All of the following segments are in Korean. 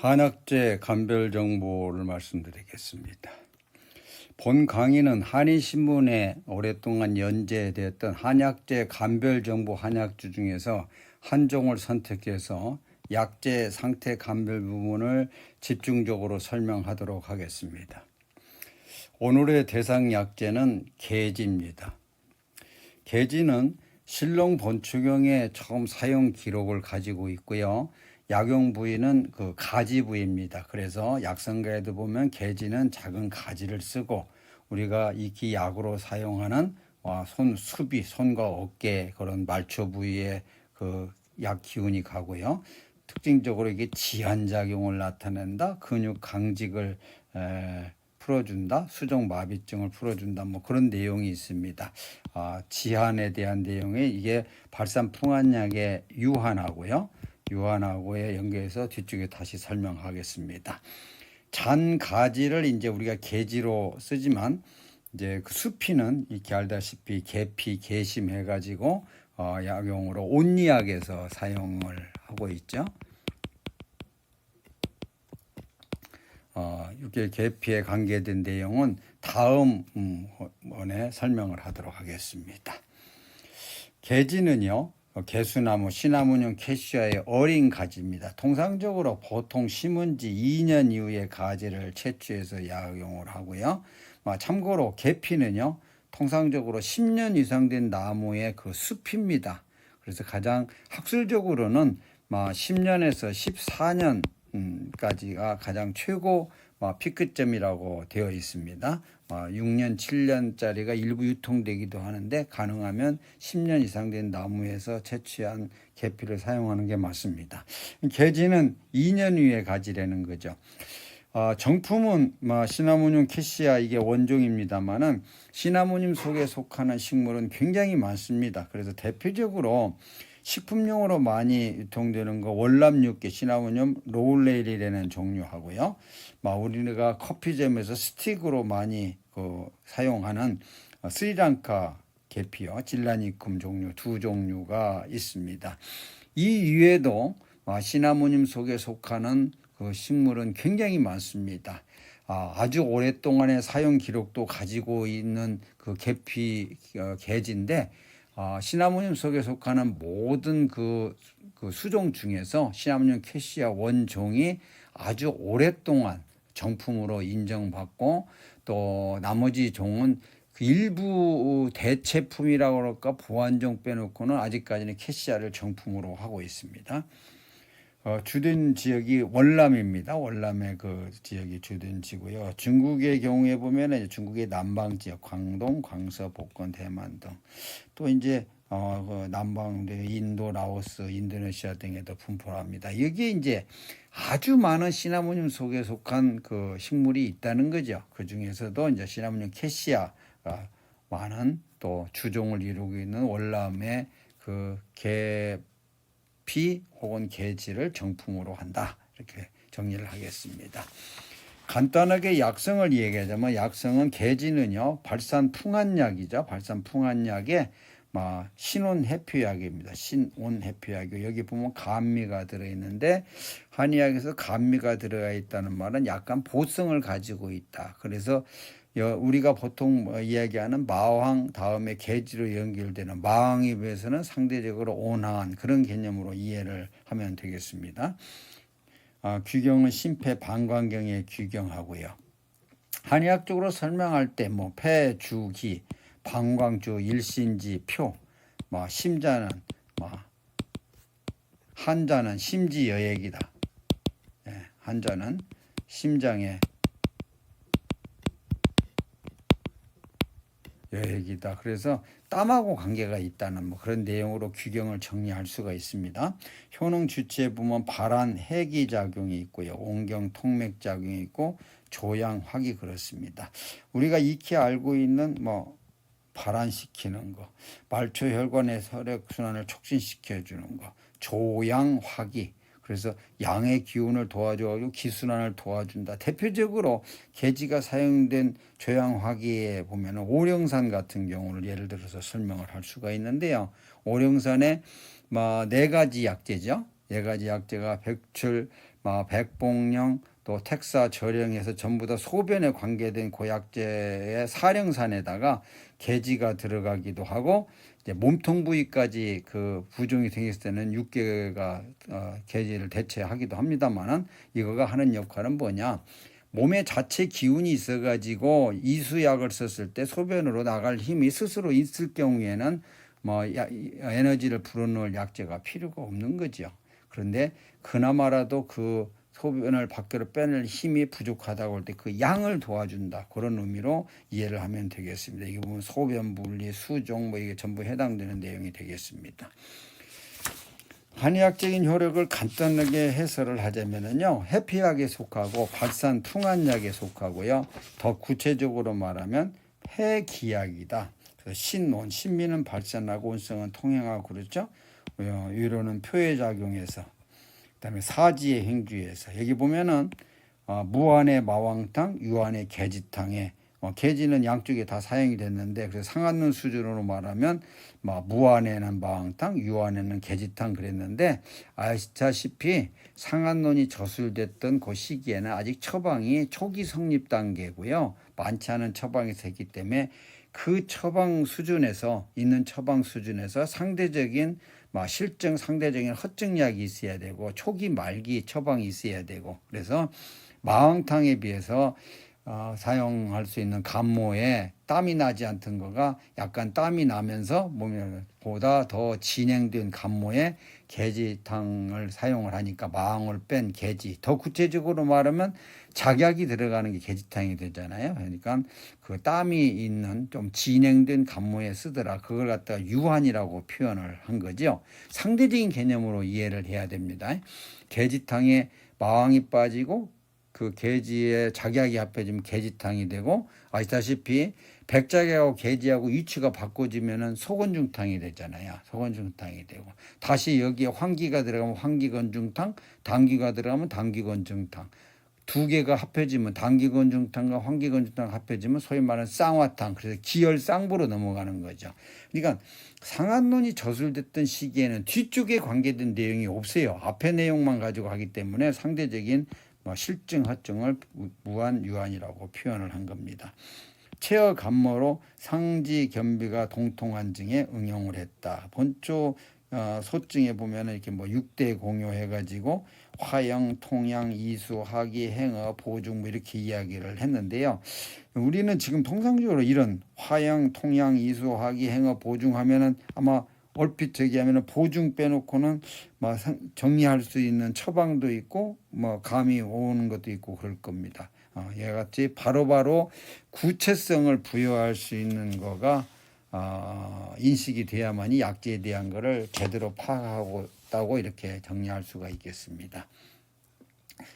한약재 감별 정보를 말씀드리겠습니다. 본 강의는 한인신문에 오랫동안 연재되었던 한약재 감별 정보 한약주 중에서 한 종을 선택해서 약재 상태 감별 부분을 집중적으로 설명하도록 하겠습니다. 오늘의 대상 약재는 계지입니다. 계지는 신롱 본추경에 처음 사용 기록을 가지고 있고요. 약용 부위는 그 가지 부위입니다. 그래서 약성가에도 보면 계지는 작은 가지를 쓰고 우리가 익히 약으로 사용하는 손 수비, 손과 어깨 그런 말초 부위에 그 약 기운이 가고요. 특징적으로 이게 지한작용을 나타낸다, 근육 강직을 풀어준다, 수족마비증을 풀어준다, 뭐 그런 내용이 있습니다. 지한에 대한 내용이 이게 발산풍한약의 유한하고요. 유한하고에 연계해서 뒤쪽에 다시 설명하겠습니다. 잔 가지를 이제 우리가 계지로 쓰지만 이제 그 수피는 이렇게 알다시피 계피, 계심 해가지고 약용으로 온리약에서 사용을 하고 있죠. 이게 계피에 관계된 내용은 다음 번에 설명을 하도록 하겠습니다. 계지는요, 개수나무, 시나몬용 캐시아의 어린 가지입니다. 통상적으로 보통 심은 지 2년 이후에 가지를 채취해서 약용을 하고요. 참고로 계피는요, 통상적으로 10년 이상 된 나무의 그 숲입니다. 그래서 가장 학술적으로는 10년에서 14년까지가 가장 최고 피크점이라고 되어 있습니다. 6년, 7년짜리가 일부 유통되기도 하는데 가능하면 10년 이상 된 나무에서 채취한 계피를 사용하는 게 맞습니다. 계지는 2년 후에 가지라는 거죠. 정품은 시나모늄 캐시아 이게 원종입니다만은 시나모늄 속에 속하는 식물은 굉장히 많습니다. 그래서 대표적으로 식품용으로 많이 유통되는 거 월남육계 시나모늄 로울레일이라는 종류하고요. 우리가 커피점에서 스틱으로 많이 사용하는 스리랑카 계피요, 질라니쿰 종류 두 종류가 있습니다. 이 이외에도 시나모늄 속에 속하는 그 식물은 굉장히 많습니다. 아주 오랫동안의 사용 기록도 가지고 있는 그 계피 계지인데 시나모늄 속에 속하는 모든 그 수종 중에서 시나모늄 캐시아 원종이 아주 오랫동안 정품으로 인정받고 또 나머지 종은 그 일부 대체품이라고 그럴까 보완종 빼놓고는 아직까지는 캐시아를 정품으로 하고 있습니다. 주된 지역이 월남입니다. 월남의 그 지역이 주된 지고요. 중국의 경우에 보면 중국의 남방 지역, 광동, 광서, 복건, 대만 등 또 이제 그 남방 인도, 라오스, 인도네시아 등에도 분포합니다. 여기에 이제 아주 많은 시나모늄 속에 속한 그 식물이 있다는 거죠. 그 중에서도 이제 시나모늄 캐시아가 많은 또 주종을 이루고 있는 월남의 그 계피 혹은 계지를 정품으로 한다. 이렇게 정리를 하겠습니다. 간단하게 약성을 얘기하자면 약성은 계지는요, 발산풍한약이죠. 발산풍한약의 신온해표약입니다. 신온해표약이 여기 보면 감미가 들어있는데 한의학에서 감미가 들어가 있다는 말은 약간 보성을 가지고 있다. 그래서 우리가 보통 이야기하는 마황 다음에 계지로 연결되는 마황에 비해서는 상대적으로 온화한 그런 개념으로 이해를 하면 되겠습니다. 규경은 심폐 방광경에 규경하고요. 한의학적으로 설명할 때 폐, 주, 기, 방광주, 일신지, 표, 심자는 한자는 심지여액이다. 한자는 심장의 여액이다. 그래서 땀하고 관계가 있다는 그런 내용으로 규경을 정리할 수가 있습니다. 효능 주체에 보면 발한 해기 작용이 있고요. 온경 통맥 작용이 있고 조양 화기 그렇습니다. 우리가 익히 알고 있는 발한시키는 거, 말초 혈관의 혈액 순환을 촉진시켜 주는 거, 조양 화기. 그래서 양의 기운을 도와줘가지고 기순환을 도와준다. 대표적으로 계지가 사용된 조양화기에 보면 오령산 같은 경우를 예를 들어서 설명을 할 수가 있는데요. 오령산에 4가지 약재죠. 4가지 약재가 백출, 백봉령 또 택사 절영에서 전부 다 소변에 관계된 고약제의 사령산에다가 계지가 들어가기도 하고 이제 몸통 부위까지 그 부종이 생겼을 때는 6개가 계지를 대체하기도 합니다만은 이거가 하는 역할은 뭐냐? 몸에 자체 기운이 있어가지고 이수약을 썼을 때 소변으로 나갈 힘이 스스로 있을 경우에는 에너지를 불어넣을 약제가 필요가 없는 거죠. 그런데 그나마라도 그 소변을 밖으로 빼낼 힘이 부족하다고 할 때 그 양을 도와준다. 그런 의미로 이해를 하면 되겠습니다. 이게 보면 소변 분리, 수종 이게 전부 해당되는 내용이 되겠습니다. 한의학적인 효력을 간단하게 해설을 하자면요, 해피약에 속하고 발산 풍한약에 속하고요. 더 구체적으로 말하면 해기약이다. 그래서 신온, 신미는 발산하고 온성은 통행하고 그렇죠. 위로는 표에 작용해서, 그다음에 사지의 행주에서 여기 보면은 무안의 마왕탕, 유안의 계지탕에 계지는 양쪽에 다 사용이 됐는데 그래서 상한론 수준으로 말하면 무안에는 마왕탕, 유안에는 계지탕 그랬는데 아시다시피 상한론이 저술됐던 그 시기에는 아직 처방이 초기 성립 단계고요. 많지 않은 처방에서 했기 때문에 그 처방 수준에서 있는 처방 수준에서 상대적인 실증 상대적인 허증약이 있어야 되고 초기 말기 처방이 있어야 되고 그래서 마왕탕에 비해서 사용할 수 있는 감모에 땀이 나지 않던 거가 약간 땀이 나면서 보다 더 진행된 감모에 계지탕을 사용을 하니까 마왕을 뺀 계지, 더 구체적으로 말하면 작약이 들어가는 게 계지탕이 되잖아요. 그러니까 그 땀이 있는 좀 진행된 감모에 쓰더라. 그걸 갖다가 유한이라고 표현을 한 거죠. 상대적인 개념으로 이해를 해야 됩니다. 계지탕에 마왕이 빠지고 그 계지에 작약이 합해지면 계지탕이 되고 아시다시피 백작약하고 계지하고 위치가 바꿔지면은 소건중탕이 되잖아요. 소건중탕이 되고 다시 여기에 환기가 들어가면 환기건중탕, 당기가 들어가면 당기건중탕. 두 개가 합해지면 당기건중탕과 환기건중탕 합해지면 소위 말하는 쌍화탕, 그래서 기열 쌍부로 넘어가는 거죠. 그러니까 상한론이 저술됐던 시기에는 뒤쪽에 관계된 내용이 없어요. 앞에 내용만 가지고 하기 때문에 상대적인 실증, 허증을 무한, 유한이라고 표현을 한 겁니다. 체어 감모로 상지 겸비가 동통한 증에 응용을 했다. 본초 소증에 보면은 이렇게 6대 공요해가지고 화영, 통양, 이수, 하기, 행어, 보중 이렇게 이야기를 했는데요. 우리는 지금 통상적으로 이런 화영, 통양, 이수, 하기, 행어, 보중 하면은 아마 얼핏 하면은 보중 빼놓고는 정리할 수 있는 처방도 있고 감이 오는 것도 있고 그럴 겁니다. 얘같이 바로바로 구체성을 부여할 수 있는 거가 인식이 돼야만이 약제에 대한 거를 제대로 파악하고 있다고 이렇게 정리할 수가 있겠습니다.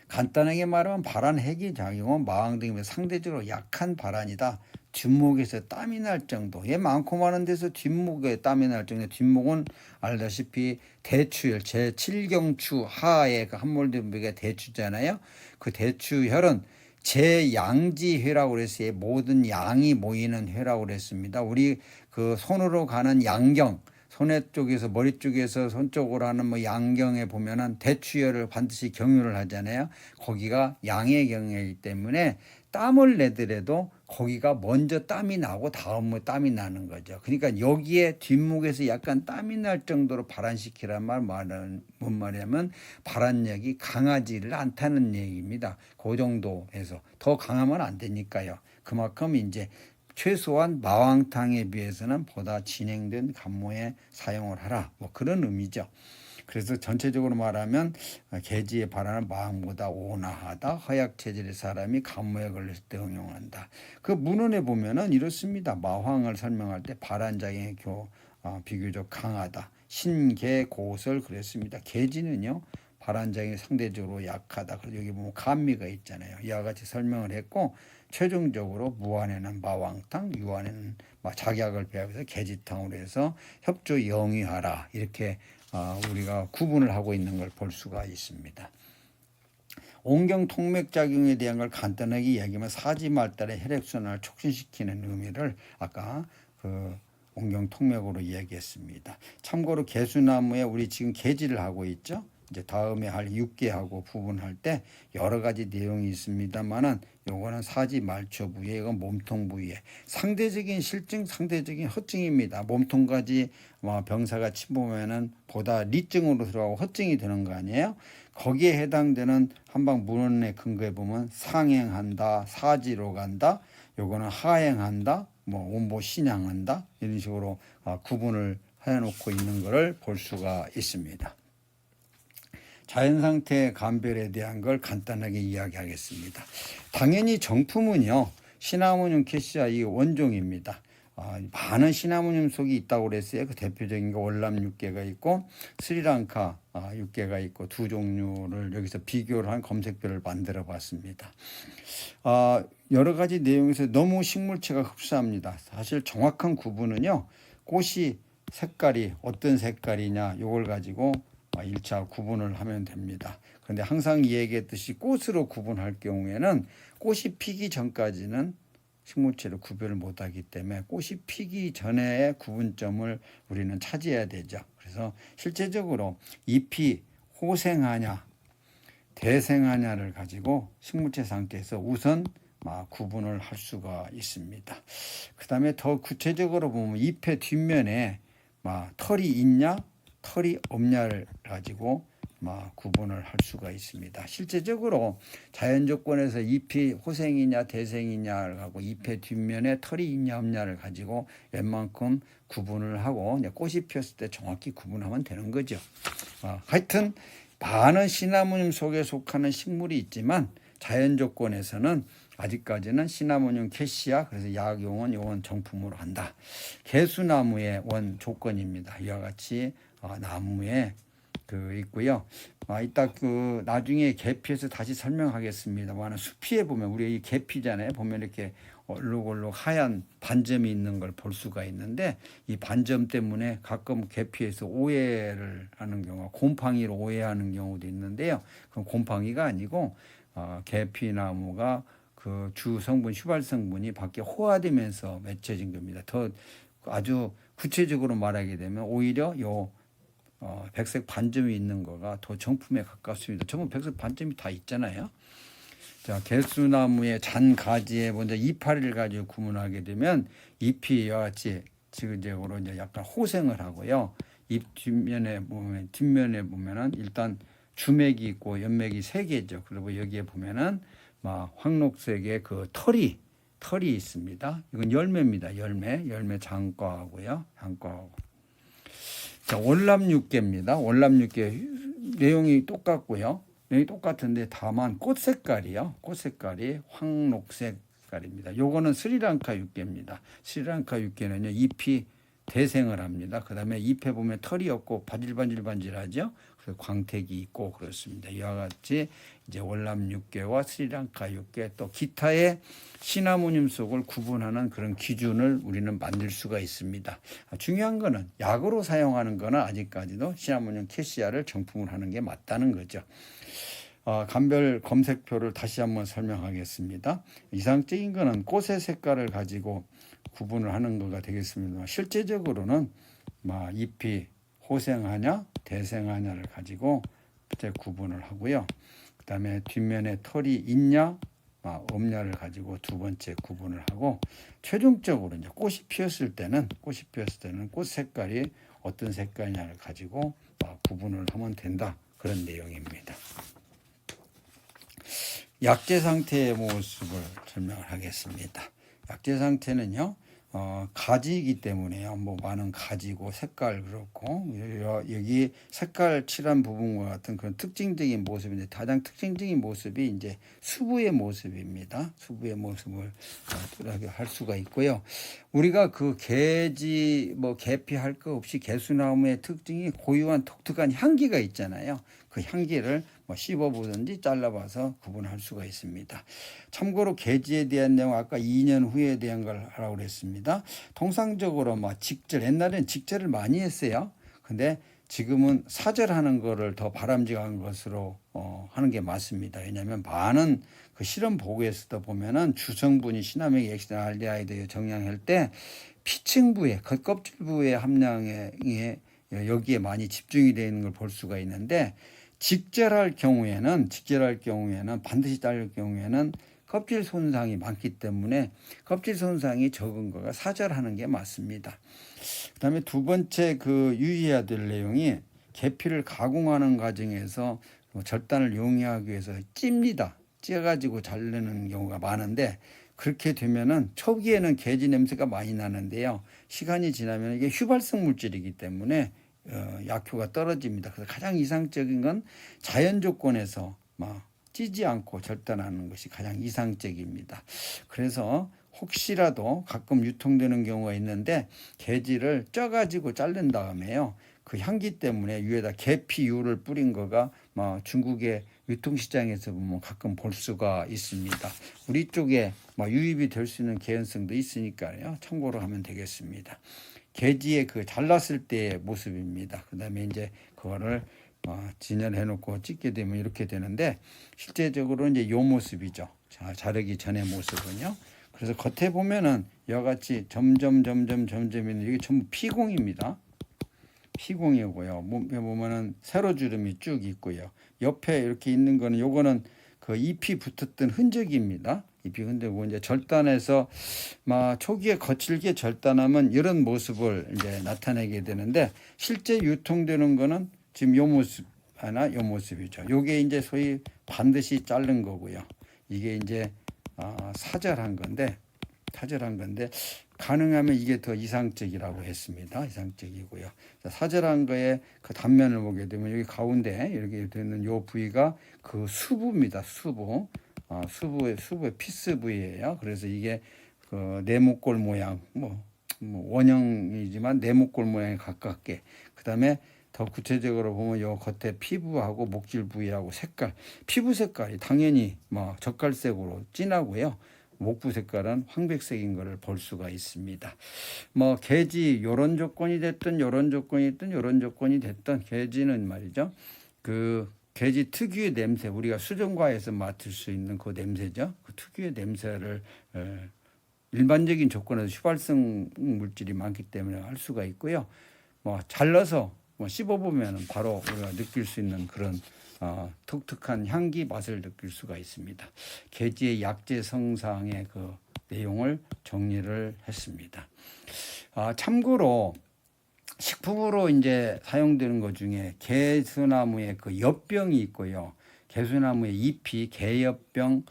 간단하게 말하면 발한 해기 작용은 마왕 등에 상대적으로 약한 발한이다. 뒷목에서 땀이 날 정도. 얘 많고 많은 데서 뒷목에 땀이 날 정도. 뒷목은 알다시피 대추혈, 제7경추 하에 그 함몰된 대추잖아요. 그 대추혈은 제양지회라고 그랬어요. 모든 양이 모이는 회라고 그랬습니다. 우리 그 손으로 가는 양경, 손에 쪽에서 머리 쪽에서 손 쪽으로 하는 양경에 보면은 대추혈을 반드시 경유를 하잖아요. 거기가 양의 경이기 때문에 땀을 내더라도 거기가 먼저 땀이 나고 다음에 땀이 나는 거죠. 그러니까 여기에 뒷목에서 약간 땀이 날 정도로 발한시키란 말은 뭔 말이냐면 발한력이 강하지를 않다는 얘기입니다. 그 정도에서 더 강하면 안 되니까요. 그만큼 이제 최소한 마왕탕에 비해서는 보다 진행된 감모에 사용을 하라. 그런 의미죠. 그래서 전체적으로 말하면 계지의 발한은 마왕보다 온화하다. 허약 체질의 사람이 감모에 걸렸을 때 응용한다. 그 문헌에 보면은 이렇습니다. 마황을 설명할 때 발한작용이 비교적 강하다. 신계 고설 그랬습니다. 계지는요 발한작용이 상대적으로 약하다. 그래서 여기 보면 감미가 있잖아요. 이와 같이 설명을 했고 최종적으로 무안에는 마왕탕, 유안에는 작약을 배합해서 계지탕으로 해서 협조 영위하라 이렇게 우리가 구분을 하고 있는 걸 볼 수가 있습니다. 온경 통맥작용에 대한 걸 간단하게 이야기하면 사지말달의 혈액순환을 촉진시키는 의미를 아까 그 온경 통맥으로 이야기했습니다. 참고로 개수나무에 우리 지금 계지를 하고 있죠. 이제 다음에 할 육계하고 부분할 때 여러 가지 내용이 있습니다만은 요거는 사지 말초 부위에 이건 몸통 부위에 상대적인 실증, 상대적인 허증입니다. 몸통까지 병사가 침범하면은 보다 리증으로 들어가고 허증이 되는 거 아니에요? 거기에 해당되는 한방 문헌의 근거에 보면 상행한다, 사지로 간다, 요거는 하행한다, 원보 신양한다 이런 식으로 구분을 해놓고 있는 것을 볼 수가 있습니다. 자연상태 감별에 대한 걸 간단하게 이야기하겠습니다. 당연히 정품은요, 시나모늄 캐시아 이 원종입니다. 많은 시나모늄 속이 있다고 그랬어요. 그 대표적인 게 월남 육계가 있고 스리랑카 육계가 있고 두 종류를 여기서 비교를 한 검색표를 만들어 봤습니다. 여러 가지 내용에서 너무 식물체가 흡사합니다. 사실 정확한 구분은요, 꽃이 색깔이 어떤 색깔이냐 이걸 가지고 1차 구분을 하면 됩니다. 그런데 항상 얘기했듯이 꽃으로 구분할 경우에는 꽃이 피기 전까지는 식물체를 구별을 못하기 때문에 꽃이 피기 전에 구분점을 우리는 차지해야 되죠. 그래서 실제적으로 잎이 호생하냐 대생하냐를 가지고 식물체 상태에서 우선 구분을 할 수가 있습니다. 그 다음에 더 구체적으로 보면 잎의 뒷면에 털이 있냐 털이 없냐를 가지고 구분을 할 수가 있습니다. 실제적으로 자연 조건에서 잎이 호생이냐 대생이냐를 하고 잎의 뒷면에 털이 있냐 없냐를 가지고 웬만큼 구분을 하고 꽃이 피었을 때 정확히 구분하면 되는 거죠. 하여튼 많은 시나모늄 속에 속하는 식물이 있지만 자연 조건에서는 아직까지는 시나모늄 캐시아, 그래서 약용은 요건 정품으로 한다. 개수나무의 원 조건입니다. 이와 같이 나무에 있고요. 이따 나중에 계피에서 다시 설명하겠습니다만 수피에 보면 우리 이 계피잖아요. 보면 이렇게 얼룩얼룩 하얀 반점이 있는 걸 볼 수가 있는데 이 반점 때문에 가끔 계피에서 오해를 하는 경우가 곰팡이로 오해하는 경우도 있는데요. 그건 곰팡이가 아니고 계피나무가 그 주 성분 휘발 성분이 밖에 호화되면서 맺혀진 겁니다. 더 아주 구체적으로 말하게 되면 오히려 요 백색 반점이 있는 거가 더 정품에 가깝습니다. 전부 백색 반점이 다 있잖아요. 자, 개수나무의 잔 가지에 먼저 이파리를 가지고 구분하게 되면 잎이 이와 같이 지그재그로 이제 약간 호생을 하고요. 잎 뒷면에 보면은 일단 주맥이 있고 연맥이 3개죠. 그리고 여기에 보면은 황록색의 그 털이 있습니다. 이건 열매입니다. 열매 장과하고요. 장과하고. 자, 월남육계입니다. 월남육계 내용이 똑같고요. 내용이 똑같은데 다만 꽃 색깔이요. 꽃 색깔이 황록색 색깔입니다. 요거는 스리랑카 육계입니다. 스리랑카 육계는요, 잎이 대생을 합니다. 그 다음에 잎에 보면 털이 없고 바질바질하죠. 그래서 광택이 있고 그렇습니다. 이와 같이 이제 월남 육계와 스리랑카 육계 또 기타의 시나모늄 속을 구분하는 그런 기준을 우리는 만들 수가 있습니다. 중요한 거는 약으로 사용하는 거는 아직까지도 시나모늄 캐시아를 정품을 하는 게 맞다는 거죠. 감별 검색표를 다시 한번 설명하겠습니다. 이상적인 거는 꽃의 색깔을 가지고 구분을 하는 거가 되겠습니다. 실제적으로는 잎이 호생하냐 대생하냐를 가지고 구분을 하고요. 그 다음에 뒷면에 털이 있냐 없냐를 가지고 두 번째 구분을 하고 최종적으로 이제 꽃이 피었을 때는 꽃 색깔이 어떤 색깔이냐를 가지고 구분을 하면 된다. 그런 내용입니다. 약재 상태의 모습을 설명을 하겠습니다. 약재 상태는요, 가지이기 때문에요. 많은 가지고 색깔 그렇고 여기 색깔 칠한 부분과 같은 그런 특징적인 모습인데 가장 특징적인 모습이 이제 수부의 모습입니다. 수부의 모습을 할 수가 있고요. 우리가 그 계지 계피할 거 없이 개수나무의 특징이 고유한 독특한 향기가 있잖아요. 그 향기를 씹어보든지 잘라봐서 구분할 수가 있습니다. 참고로 계지에 대한 내용 아까 2년 후에 대한 걸 하라고 그랬습니다. 통상적으로 직절, 옛날에는 직절을 많이 했어요. 근데 지금은 사절하는 거를 더 바람직한 것으로 하는 게 맞습니다. 왜냐하면 많은 그 실험 보고에서도 보면은 주성분이 시나믹 엑시나 알데하이드 정량할 때 피층부에 겉껍질부의 함량에 여기에 많이 집중이 되어 있는 걸 볼 수가 있는데 직절할 경우에는 반드시 자를 경우에는 껍질 손상이 많기 때문에 껍질 손상이 적은 거가 사절하는 게 맞습니다. 그다음에 두 번째 유의해야 될 내용이 계피를 가공하는 과정에서 절단을 용이하기 위해서 찌가지고 자르는 경우가 많은데, 그렇게 되면은 초기에는 계지 냄새가 많이 나는데요. 시간이 지나면 이게 휘발성 물질이기 때문에 약효가 떨어집니다. 그래서 가장 이상적인 건 자연 조건에서 찌지 않고 절단하는 것이 가장 이상적입니다. 그래서 혹시라도 가끔 유통되는 경우가 있는데 계지를 쪄가지고 자른 다음에요, 그 향기 때문에 위에다 계피유를 뿌린 거가 중국의 유통시장에서 보면 가끔 볼 수가 있습니다. 우리 쪽에 유입이 될 수 있는 개연성도 있으니까요, 참고로 하면 되겠습니다. 계지의 잘랐을 때의 모습입니다. 그 다음에 이제 그거를 진열해 놓고 찍게 되면 이렇게 되는데, 실제적으로 이제 요 모습이죠. 자르기 전의 모습은요. 그래서 겉에 보면은 이와 같이 점점 이게 전부 피공입니다. 피공이고요. 몸에 보면은 세로주름이 쭉 있고요. 옆에 이렇게 있는 거는, 요거는 잎이 붙었던 흔적입니다. 잎이 흔들고 이제 절단해서 초기에 거칠게 절단하면 이런 모습을 이제 나타내게 되는데, 실제 유통되는 거는 지금 요 모습 하나 요 모습이죠. 요게 이제 소위 반드시 자른 거고요. 이게 이제 사절한 건데 가능하면 이게 더 이상적이라고 했습니다. 이상적이고요. 사절한 거에 그 단면을 보게 되면 여기 가운데 이렇게 되는 요 부위가 수부입니다. 수부의 피스 부위예요. 그래서 이게 네모꼴 모양, 원형이지만 네모꼴 모양에 가깝게. 그다음에 더 구체적으로 보면 요 겉에 피부하고 목줄 부위하고 피부 색깔이 당연히 젓갈색으로 진하고요. 목부 색깔은 황백색인 것을 볼 수가 있습니다. 계지 요런 조건이 됐든 요런 조건이 됐든 계지는 말이죠. 계지 특유의 냄새, 우리가 수정과에서 맡을 수 있는 그 냄새죠. 그 특유의 냄새를 일반적인 조건에서 휘발성 물질이 많기 때문에 할 수가 있고요. 잘라서 씹어보면 바로 우리가 느낄 수 있는 그런 독특한 향기 맛을 느낄 수가 있습니다. 계지의 약재 성상의 내용을 정리를 했습니다. 참고로 식품으로 이제 사용되는 것 중에 개수나무의 엽병이 있고요. 개수나무의 잎이 개엽병,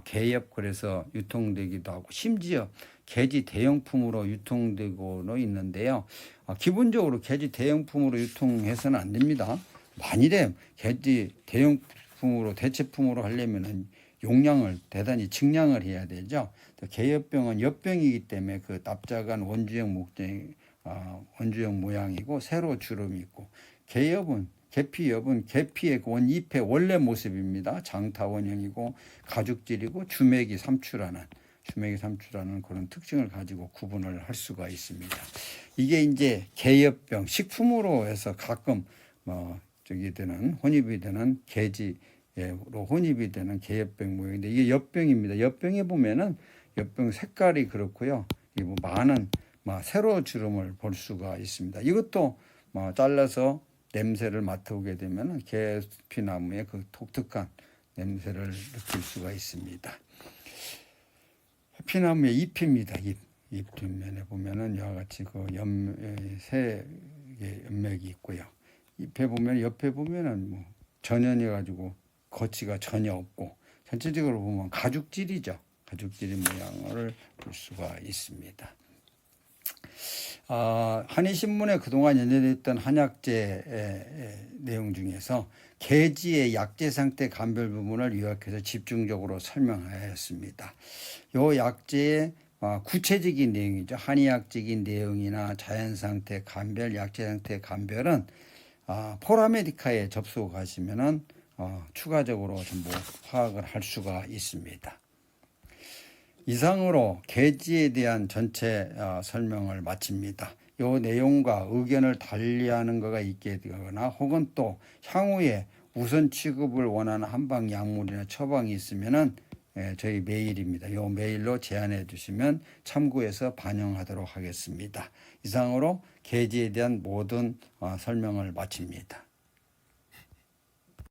개엽 그래서 유통되기도 하고, 심지어 계지 대용품으로 유통되고는 있는데요. 기본적으로 계지 대용품으로 유통해서는 안 됩니다. 만일에 계지 대용품으로 대체품으로 하려면은 용량을 대단히 증량을 해야 되죠. 개엽병은 엽병이기 때문에 납작한 원주형 모양이고 세로 주름이 있고, 계피엽은 계피의 원잎의 원래 모습입니다. 장타 원형이고 가죽질이고 주매기 삼추라는 그런 특징을 가지고 구분을 할 수가 있습니다. 이게 이제 개엽병, 식품으로 해서 가끔 혼입이 되는 계지로 혼입이 되는 개엽병 모양인데, 이게 엽병입니다. 엽병에 보면은 엽병 색깔이 그렇고요. 많은 세로 주름을 볼 수가 있습니다. 이것도 잘라서 냄새를 맡아보게 되면 계피나무의 독특한 냄새를 느낄 수가 있습니다. 해피나무의 잎입니다. 잎 뒷면에 보면은 이와 같이 세 개의 연맥이 있고요. 잎에 보면 옆에 보면은 전연해 가지고 거치가 전혀 없고, 전체적으로 보면 가죽질이죠. 가죽질의 모양을 볼 수가 있습니다. 한의신문에 그동안 연재됐던 한약재 내용 중에서 계지의 약재 상태 감별 부분을 요약해서 집중적으로 설명하였습니다. 이 약재의 구체적인 내용이죠. 한의학적인 내용이나 자연상태 감별, 약재 상태 감별은 포라메디카에 접속하시면은 추가적으로 전부 파악을 할 수가 있습니다. 이상으로 계지에 대한 전체 설명을 마칩니다. 이 내용과 의견을 달리하는 거가 있게 되거나 혹은 또 향후에 우선 취급을 원하는 한방 약물이나 처방이 있으면은 저희 메일입니다. 이 메일로 제안해 주시면 참고해서 반영하도록 하겠습니다. 이상으로 계지에 대한 모든 설명을 마칩니다.